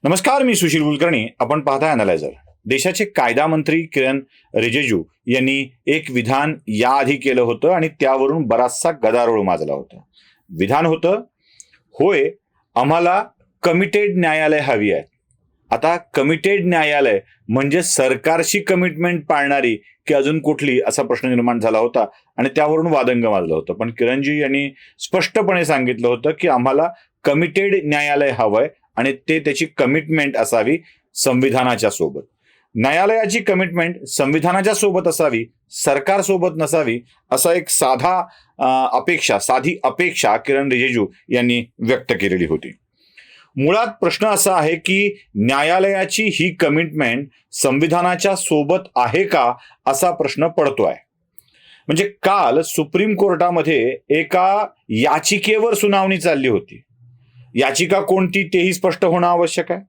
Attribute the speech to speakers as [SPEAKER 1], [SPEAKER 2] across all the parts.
[SPEAKER 1] नमस्कार, मी सुशील कुलकर्णी. आपण पाहताय अनालायझर. देशाचे कायदा मंत्री किरण रिजिजू यांनी एक विधान याआधी केलं होतं आणि त्यावरून बराचसा गदारोळ माजला होता. विधान होतं, होय, आम्हाला कमिटेड न्यायालय हवी आहे. आता कमिटेड न्यायालय म्हणजे सरकारशी कमिटमेंट पाळणारी की अजून कुठली, असा प्रश्न निर्माण झाला होता आणि त्यावरून वादंग माजलं होतं. पण किरणजी यांनी स्पष्टपणे सांगितलं होतं की आम्हाला कमिटेड न्यायालय हवंय आणि ते त्याची कमिटमेंट असावी संविधानाच्या सोबत. न्यायालयाची कमिटमेंट संविधानाच्या सोबत असावी, सरकार सोबत नसावी, असा एक साधी अपेक्षा किरण रिजिजू यांनी व्यक्त केलेली होती. मुळात प्रश्न असा आहे की न्यायालयाची ही कमिटमेंट संविधानाच्या सोबत आहे का, असा प्रश्न पडतोय. म्हणजे काल सुप्रीम कोर्टामध्ये एका याचिकेवर सुनावणी चालली होती. याचिका कोणती तेही स्पष्ट होणं आवश्यक आहे.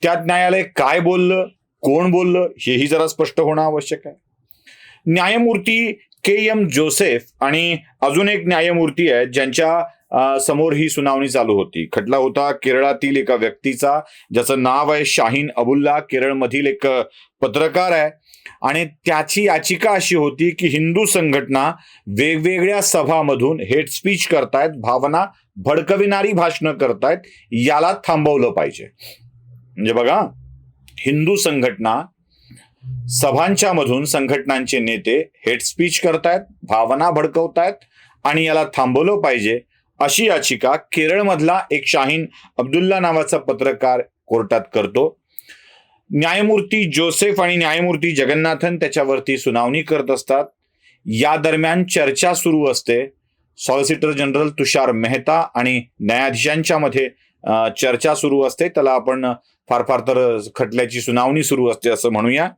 [SPEAKER 1] त्यात न्यायालय काय बोललं, कोण बोललं, हेही जरा स्पष्ट होणं आवश्यक आहे. न्यायमूर्ती के.एम. जोसेफ आणि अजून एक न्यायमूर्ती आहेत ज्यांच्या समोर ही सुनावणी चालू होती. खटला होता केरळातील एका व्यक्तीचा, ज्याचं नाव आहे शाहीन अबुल्ला. केरळमधील एक पत्रकार आहे आणि त्याची याचिका अशी होती की हिंदू संघटना वेगवेगळ्या सभामधून हेट स्पीच करतायत, भावना भडकविणारी भाषणं करतायत, याला थांबवलं पाहिजे. म्हणजे बघा, हिंदू संघटना सभांच्या मधून संघटनांचे नेते हेट स्पीच करतायत, भावना भडकवतायत आणि याला थांबवलं पाहिजे, अशी याचिका केरळमधला एक शाहीन अब्दुल्ला नावाचा पत्रकार कोर्टात करतो. न्यायमूर्ती जोसेफ आणि न्यायमूर्ती जगन्नाथन त्याच्यावरती सुनावणी करत असतात. या दरम्यान चर्चा सुरू असते. सॉलिसिटर जनरल तुषार मेहता आणि न्यायाधीशांच्या मध्ये चर्चा सुरू असते. त्याला आपण फार तर खटल्याची सुनावणी सुरू असते असं म्हणूया.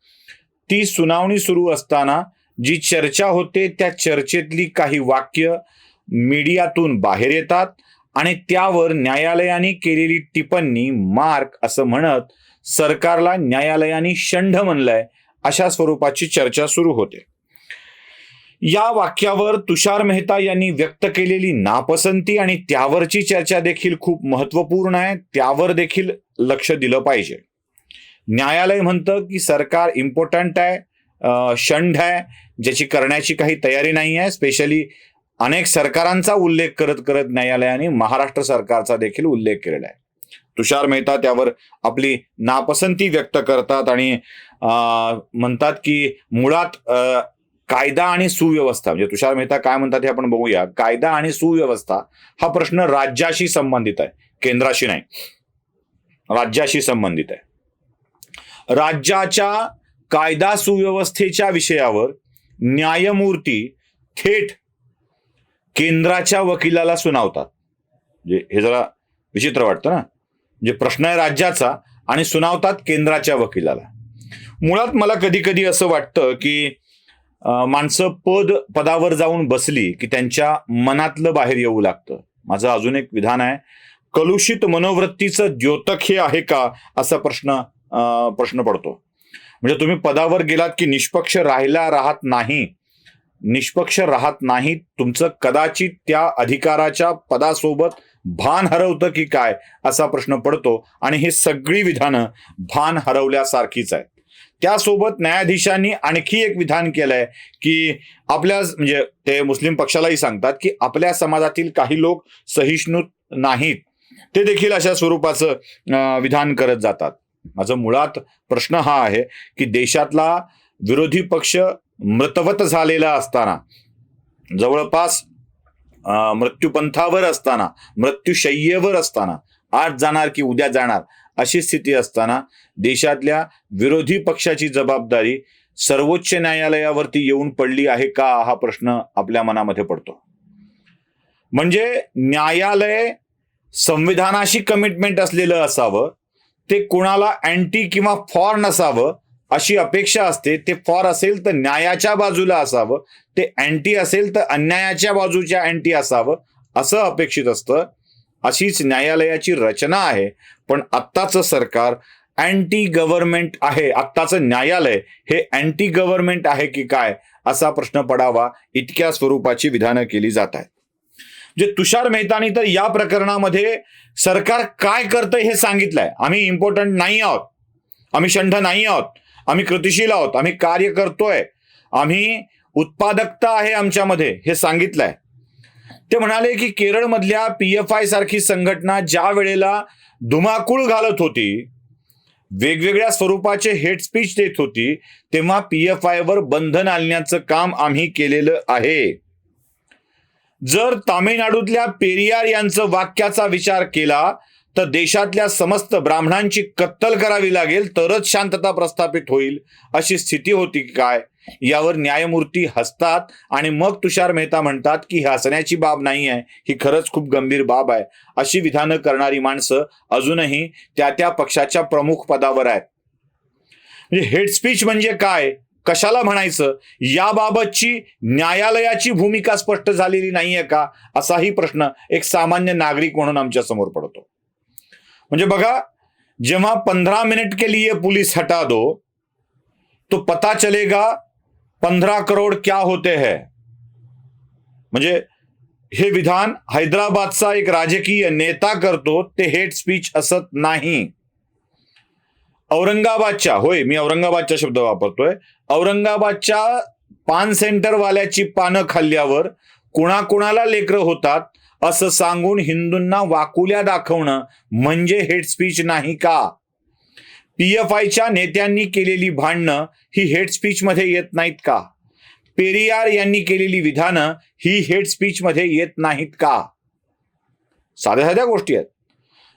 [SPEAKER 1] ती सुनावणी सुरू असताना जी चर्चा होते त्या चर्चेतली काही वाक्य मीडियातून बाहेर येतात आणि त्यावर न्यायालयाने केलेली टिप्पणी मार्क असं म्हणत सरकारला न्यायालयाने षंढ म्हणलंय, अशा स्वरूपाची चर्चा सुरू होते. या वाक्यावर तुषार मेहता यांनी व्यक्त केलेली नापसंती आणि त्यावरची चर्चा देखील खूप महत्वपूर्ण आहे. त्यावर देखील लक्ष दिलं पाहिजे. न्यायालय म्हणतं की सरकार इम्पॉर्टंट आहे, षंढ आहे, ज्याची करण्याची काही तयारी नाही आहे. स्पेशली अनेक सरकारांचा उल्लेख करत करत न्यायालयाने महाराष्ट्र सरकारचा देखील उल्लेख केलेला आहे. तुषार मेहता त्यावर आपली नापसंती व्यक्त करतात आणि म्हणतात की मुळात कायदा आणि सुव्यवस्था, म्हणजे तुषार मेहता काय म्हणतात हे आपण बघूया. कायदा आणि सुव्यवस्था हा प्रश्न राज्याशी संबंधित आहे, केंद्राशी नाही, राज्याशी संबंधित आहे. राज्याच्या कायदा सुव्यवस्थेच्या विषयावर न्यायमूर्ती थेट केंद्राच्या वकिलाला सुनावतात. हे जरा विचित्र वाटतं ना. म्हणजे प्रश्न आहे राज्याचा आणि सुनावतात केंद्राच्या वकिलाला. मुळात मला कधी कधी असं वाटतं की माणसं पदावर जाऊन बसली की त्यांच्या मनातलं बाहेर येऊ लागतं. माझं अजून एक विधान आहे, कलुषित मनोवृत्तीचं द्योतक हे आहे का, असा प्रश्न पडतो. म्हणजे तुम्ही पदावर गेलात की निष्पक्ष राहत नाही, तुमचं कदाचित त्या अधिकाराच्या पदासोबत भान हरवतं की काय, असा प्रश्न पडतो. आणि हे सगळी विधानं भान हरवल्यासारखीच आहेत. त्यासोबत न्यायाधीशांनी आणखी एक विधान केलंय की आपल्या, म्हणजे ते मुस्लिम पक्षालाही सांगतात की आपल्या समाजातील काही लोक सहिष्णू नाहीत, ते देखील अशा स्वरूपाचं विधान करत जातात. माझं मुळात प्रश्न हा आहे की देशातला विरोधी पक्ष मृतवत झालेला असताना, जवळपास मृत्यूपंथावर असताना, मृत्यूशय्येवर असताना, आज जाणार की उद्या जाणार अशी स्थिती असताना देशातल्या विरोधी पक्षाची जबाबदारी सर्वोच्च न्यायालयावरती येऊन पडली आहे का, हा प्रश्न आपल्या मनामध्ये पडतो. म्हणजे न्यायालय संविधानाशी कमिटमेंट असलेलं असावं, ते कोणाला अँटी किंवा फॉर नसावं अशी अपेक्षा असते. ते फॉर असेल तर न्यायाच्या बाजूला असावं, ते अँटी असेल तर अन्यायाच्या बाजूच्या अँटी असावं, असं अपेक्षित असतं. अशीच न्यायालयाची रचना आहे. पण आत्ताचं सरकार अँटी गव्हर्नमेंट आहे, आत्ताचं न्यायालय हे अँटी गव्हर्नमेंट आहे की काय, असा प्रश्न पडावा इतक्या स्वरूपाची विधानं केली जात आहेत. जे तुषार मेहतानी तर या प्रकरणामध्ये सरकार काय करतंय हे सांगितलंय. आम्ही इम्पॉर्टंट नाही आहोत, आम्ही शंठ नाही आहोत, आम्ही कृतिशील आहोत, आम्ही कार्य करतोय, आम्ही उत्पादकता आहे आमच्यामध्ये हे सांगितलंय. ते म्हणाले की केरळमधल्या PFI सारखी संघटना ज्या वेळेला धुमाकूळ घालत होती, वेगवेगळ्या स्वरूपाचे हेट स्पीच देत होती, तेव्हा PFI वर बंधन आणण्याचं काम आम्ही केलेलं आहे. जर तामिळनाडूतल्या पेरियार यांचं वाक्याचा विचार केला तर देशातल्या समस्त ब्राह्मणांची कत्तल करावी लागेल तरच शांतता प्रस्थापित होईल अशी स्थिती होती काय? यावर न्यायमूर्ती हसतात आणि मग तुषार मेहता म्हणतात की ही हसण्याची बाब नाही आहे, ही खरंच खूप गंभीर बाब आहे. अशी विधानं करणारी माणसं अजूनही त्या त्या पक्षाच्या प्रमुख पदावर आहेत. म्हणजे हेट स्पीच म्हणजे काय, कशाला म्हणायचं, याबाबतची न्यायालयाची भूमिका स्पष्ट झालेली नाहीये का, असाही प्रश्न एक सामान्य नागरिक म्हणून आमच्या समोर पडतो. म्हणजे बघा, जेव्हा 15 मिनट के लिए पुलिस हटा दो तो पता चलेगा 15 करोड क्या होते हैं. म्हणजे हे विधान हैदराबादचा एक राजकीय नेता करतो, ते हेट स्पीच असत नाही. औरंगाबादच्या, होय मी औरंगाबादचा शब्द वापरतोय, औरंगाबादच्या पान सेंटर वाल्याची पानं खाल्ल्यावर कुणाकुणाला लेकरं होतात असं सांगून हिंदूंना वाकुल्या दाखवणं म्हणजे हेट स्पीच नाही का? PFIच्या नेत्यांनी केलेली भांडणं ही हेट स्पीच मध्ये येत नाहीत का? पेरियार यांनी केलेली विधानं ही हेट स्पीच मध्ये येत नाहीत का? साध्या साध्या गोष्टी आहेत.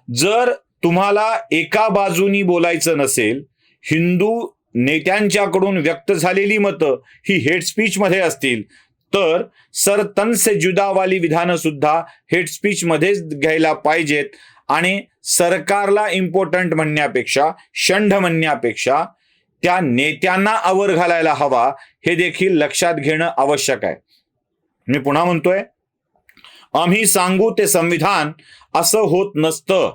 [SPEAKER 1] जर तुम्हाला एका बाजूनी बोलायचं नसेल, हिंदू नेत्यांच्याकडून व्यक्त झालेली मतं ही हेट स्पीच मध्ये असतील, तर सर तन से जुदावाली विधानं सुद्धा हेट स्पीच मध्येच घ्यायला पाहिजेत. आणि सरकारला इम्पॉर्टंट म्हणण्यापेक्षा, षंढ म्हणण्यापेक्षा त्या नेत्यांना आवर घालायला हवा, हे देखील लक्षात घेणं आवश्यक आहे. मी पुन्हा म्हणतोय, आम्ही सांगू ते संविधान असं होत नसतं.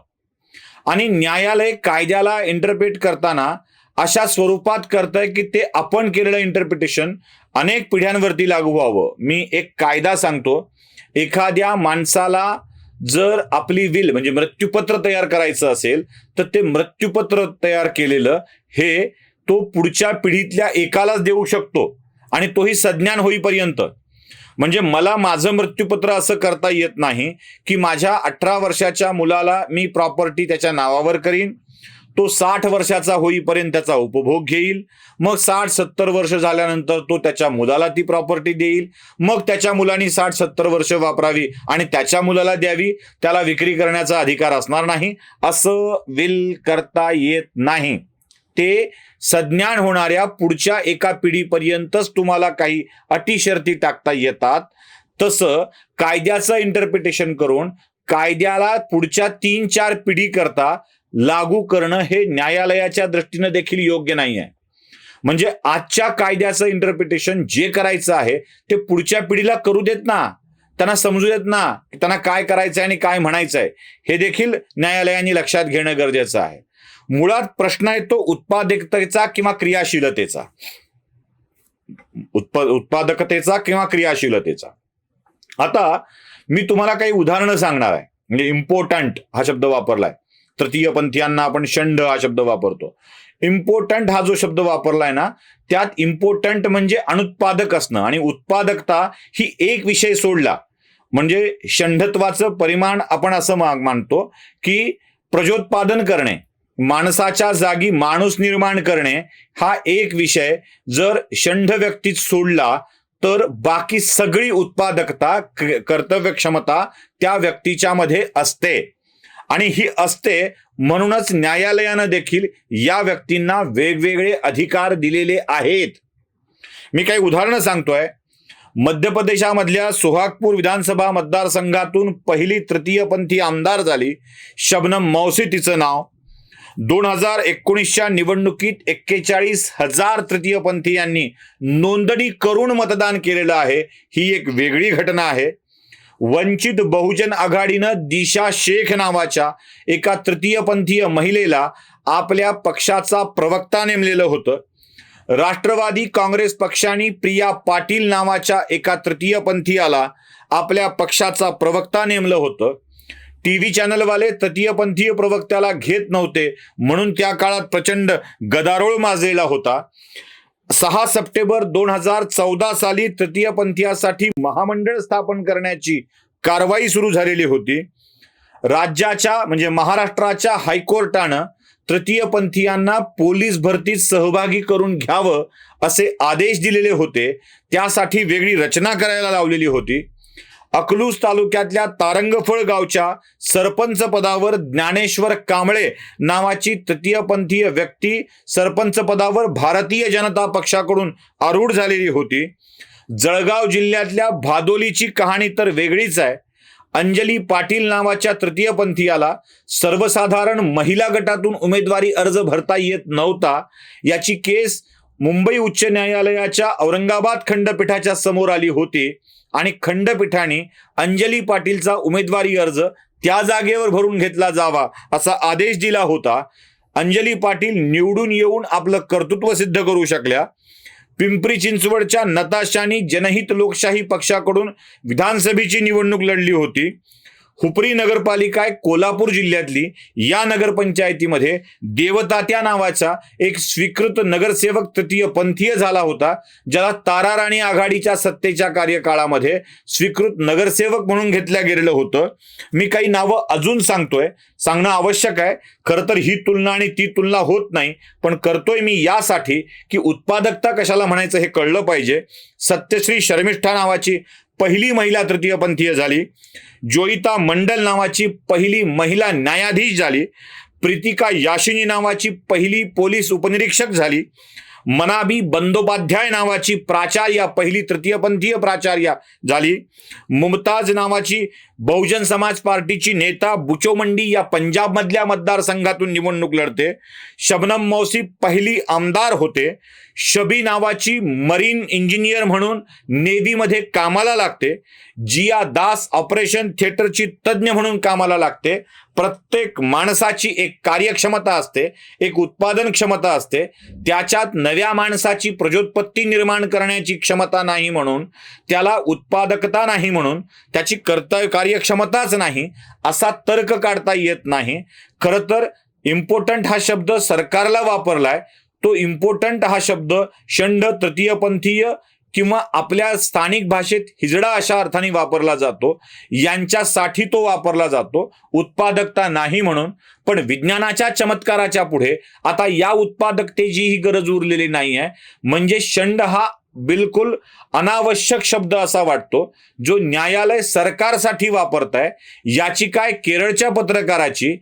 [SPEAKER 1] आणि न्यायालय कायद्याला इंटरप्रेट करताना अशा स्वरूपात करतंय की ते आपण केलेलं इंटरप्रिटेशन अनेक पिढ्यांवरती लागू व्हावं. मी एक कायदा सांगतो, एखाद्या माणसाला जर आपली विल म्हणजे मृत्यूपत्र तयार करायचं असेल तर ते मृत्यूपत्र तयार केलेलं हे तो पुढच्या पिढीतल्या एकालाच देऊ शकतो, आणि तोही सज्ञान होईपर्यंत. म्हणजे मला माझं मृत्यूपत्र असं करता येत नाही की माझ्या 18 वर्षाच्या मुलाला मी प्रॉपर्टी त्याच्या नावावर करीन, तो 60 वर्षाचा होईपर्यंत त्याचा उपभोग घेईल, मग 60-70 वर्ष झाल्यानंतर तो त्याच्या मुलाला ती प्रॉपर्टी देईल, मग त्याच्या मुलांनी 60-70 वर्ष वापरावी आणि त्याच्या मुलाला द्यावी, त्याला विक्री करण्याचा अधिकार असणार नाही. असं विल करता येत नाही. ते सज्ञान होणाऱ्या पुढच्या एका पिढीपर्यंतच तुम्हाला काही अटी शर्ती टाकता येतात. तसं कायद्याचं इंटरप्रिटेशन करून कायद्याला पुढच्या 3-4 पिढी करता लागू करणं हे न्यायालयाच्या दृष्टीनं देखील योग्य नाही आहे. म्हणजे आजच्या कायद्याचं इंटरप्रिटेशन जे करायचं आहे ते पुढच्या पिढीला करू देत ना, त्यांना समजू देत ना, त्यांना काय करायचं आहे आणि काय म्हणायचं आहे, हे देखील न्यायालयाने लक्षात घेणं गरजेचं आहे. मुळात प्रश्न आहे तो उत्पादकतेचा किंवा क्रियाशीलतेचा. उत्पादकतेचा किंवा क्रियाशीलतेचा. आता मी तुम्हाला काही उदाहरणं सांगणार आहे. म्हणजे इम्पॉर्टंट हा शब्द वापरलाय, तृतीयपंथीयांना आपण षंढ हा शब्द वापरतो. इम्पॉर्टंट हा जो शब्द वापरलाय ना, त्यात इम्पॉर्टंट म्हणजे अनुत्पादक असणं, आणि उत्पादकता ही एक विषय सोडला म्हणजे षंढत्वाचं परिमाण आपण असं मानतो की प्रजोत्पादन करणे, माणसाच्या जागी माणूस निर्माण करणे, हा एक विषय जर षंढ व्यक्तीत सोडला तर बाकी सगळी उत्पादकता, कर्तव्यक्षमता त्या व्यक्तीच्या मध्ये असते. आणि ही असते म्हणूनच न्यायालयानं देखील या व्यक्तींना वेगवेगळे अधिकार दिलेले आहेत. मी काही उदाहरणं सांगतोय. मध्य प्रदेशामधल्या सोहागपूर विधानसभा मतदारसंघातून पहिली तृतीयपंथी आमदार झाली शबनम मौसी तिचं नाव. 2019च्या निवडणुकीत 41,000 तृतीयपंथीयांनी नोंदणी करून मतदान केलेलं आहे. ही एक वेगळी घटना आहे. वंचित बहुजन आघाडीनं दिशा शेख नावाच्या एका तृतीयपंथीय महिलेला आपल्या पक्षाचा प्रवक्ता नेमलेलं होतं. राष्ट्रवादी काँग्रेस पक्षाने प्रिया पाटील नावाच्या एका तृतीयपंथीयाला आपल्या पक्षाचा प्रवक्ता नेमलं होतं. टीव्ही चॅनलवाले तृतीयपंथीय प्रवक्त्याला घेत नव्हते म्हणून त्या काळात प्रचंड गदारोळ माजलेला होता. 6 सप्टेंबर 2014 साली तृतीयपंथीयासाठी महामंडळ स्थापन करण्याची कारवाई सुरू झालेली होती. राज्याच्या म्हणजे महाराष्ट्राच्या हायकोर्टानं तृतीयपंथीयांना पोलीस भरतीत सहभागी करून घ्यावं असे आदेश दिलेले होते. त्यासाठी वेगळी रचना करायला लावलेली होती. अकलूज तालुक्यातल्या तारंगफळ गावच्या सरपंच पदावर ज्ञानेश्वर कांबळे नावाची तृतीयपंथीय व्यक्ती सरपंच पदावर भारतीय जनता पक्षाकडून आरूढ झालेली होती. जळगाव जिल्ह्यातल्या भादोलीची कहाणी तर वेगळीच आहे. अंजली पाटील नावाच्या तृतीयपंथीयाला सर्वसाधारण महिला गटातून उमेदवारी अर्ज भरता येत नव्हता. याची केस मुंबई उच्च न्यायालयाच्या औरंगाबाद खंडपीठाच्या समोर आली होती आणि खंडपीठाने अंजली पाटीलचा उमेदवारी अर्ज त्या जागेवर भरून घेतला जावा असा आदेश दिला होता. अंजली पाटील निवडून येऊन आपलं कर्तृत्व सिद्ध करू शकल्या. पिंपरी चिंचवडच्या नताशानी जनहित लोकशाही पक्षाकडून विधानसभेची निवडणूक लढली होती. हुपरी नगरपालिका आहे कोल्हापूर जिल्ह्यातली. या नगरपंचायतीमध्ये देवतात्या नावाचा एक स्वीकृत नगरसेवक तृतीयपंथीय झाला होता, ज्याला ताराराणी आघाडीच्या सत्तेच्या कार्यकाळामध्ये स्वीकृत नगरसेवक म्हणून घेतलं गेलेलं होतं. मी काही नावं अजून सांगणं आवश्यक आहे. खरं तर ही तुलना आणि ती तुलना होत नाही, पण करतोय मी यासाठी की उत्पादकता कशाला म्हणायचं हे कळलं पाहिजे. सत्यश्री शर्मिष्ठा नावाची पहिली महिला तृतीयपंथीय झाली. जोईता मंडल नावाची पहिली महिला न्यायाधीश झाली. प्रीतिका याशिनी नावाची पहिली पोलीस उपनिरीक्षक झाली. मनाबी बंदोपाध्याय नावाची प्राचार्या पहिली तृतीयपंथीय प्राचार्या झाली. मुमताज नावाची बहुजन समाज पार्टीची नेता बुचोमंडी या पंजाबमधल्या मतदारसंघातून निवडणूक लढते. शबनम मौसी पहिली आमदार होते. शबी नावाची मरीन इंजिनियर म्हणून नेव्हीमध्ये कामाला लागते. जिया दास ऑपरेशन थिएटरची तज्ज्ञ म्हणून कामाला लागते. प्रत्येक माणसाची एक कार्यक्षमता असते, एक उत्पादन क्षमता असते. त्याच्यात नव्या माणसाची प्रजोत्पत्ती निर्माण करण्याची क्षमता नाही म्हणून, त्याला उत्पादकता नाही म्हणून, त्याची कार्यक्षमताच नाही असा तर्क काढता येत नाही. खरं तर इम्पॉर्टंट हा शब्द सरकारला वापरलाय. तो इम्पॉर्टंट हा शब्द षंड तृतीयपंथीय किंवा आपल्या स्थानिक भाषेत हिजडा अशा अर्थाने वापरला जातो. यांच्यासाठी तो वापरला जातो, उत्पादकता नाही म्हणून. पण विज्ञानाच्या चमत्काराच्या पुढे आता या उत्पादकतेचीही गरज उरलेली नाही आहे. म्हणजे षंड हा बिलकुल अनावश्यक शब्द असा वाटतो, जो न्यायालय सरकारसाठी वापरत आहे. याची काय केरळच्या पत्रकाराची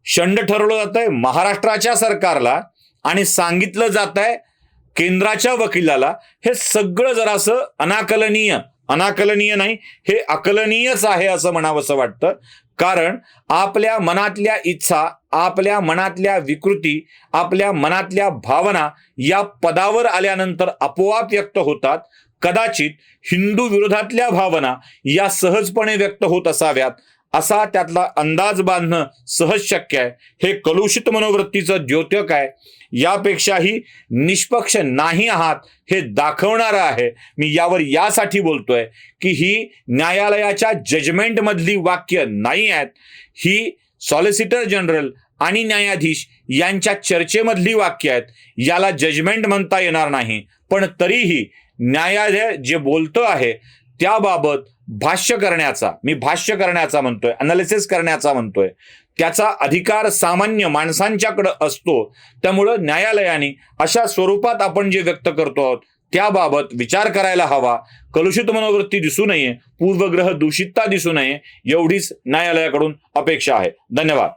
[SPEAKER 1] षंड ठरवलं जात आहे महाराष्ट्राच्या सरकारला आणि सांगितलं जात आहे केंद्राच्या वकिलाला. हे सगळं जरासं अनाकलनीय नाही, हे अकलनीयच आहे असं म्हणावंसं वाटतं. कारण आपल्या मनातल्या इच्छा, आपल्या मनातल्या विकृती, आपल्या मनातल्या भावना या पदावर आल्यानंतर आपोआप व्यक्त होतात. कदाचित हिंदू विरोधातल्या भावना या सहजपणे व्यक्त होत असाव्यात असा त्यातला अंदाज बांधणं सहज शक्य आहे. हे कलुषित मनोवृत्तीचं द्योतक आहे. यापेक्षाही निष्पक्ष नाही आहात हे दाखवणारं आहे. मी यावर यासाठी बोलतोय की ही न्यायालयाच्या जजमेंट मधली वाक्य नाही आहेत. ही सॉलिसिटर जनरल आणि न्यायाधीश यांच्या चर्चेमधली वाक्य आहेत. याला जजमेंट म्हणता येणार नाही. पण तरीही न्यायालय जे बोलतं आहे त्याबाबत भाष्य करण्याचा म्हणतोय, अनालिसिस करण्याचा म्हणतोय, त्याचा अधिकार सामान्य माणसांच्याकडे असतो. त्यामुळं न्यायालयाने अशा स्वरूपात आपण जे व्यक्त करतो आहोत त्याबाबत विचार करायला हवा. कलुषित मनोवृत्ती दिसू नये, पूर्वग्रह दूषितता दिसू नये, एवढीच न्यायालयाकडून अपेक्षा आहे. धन्यवाद.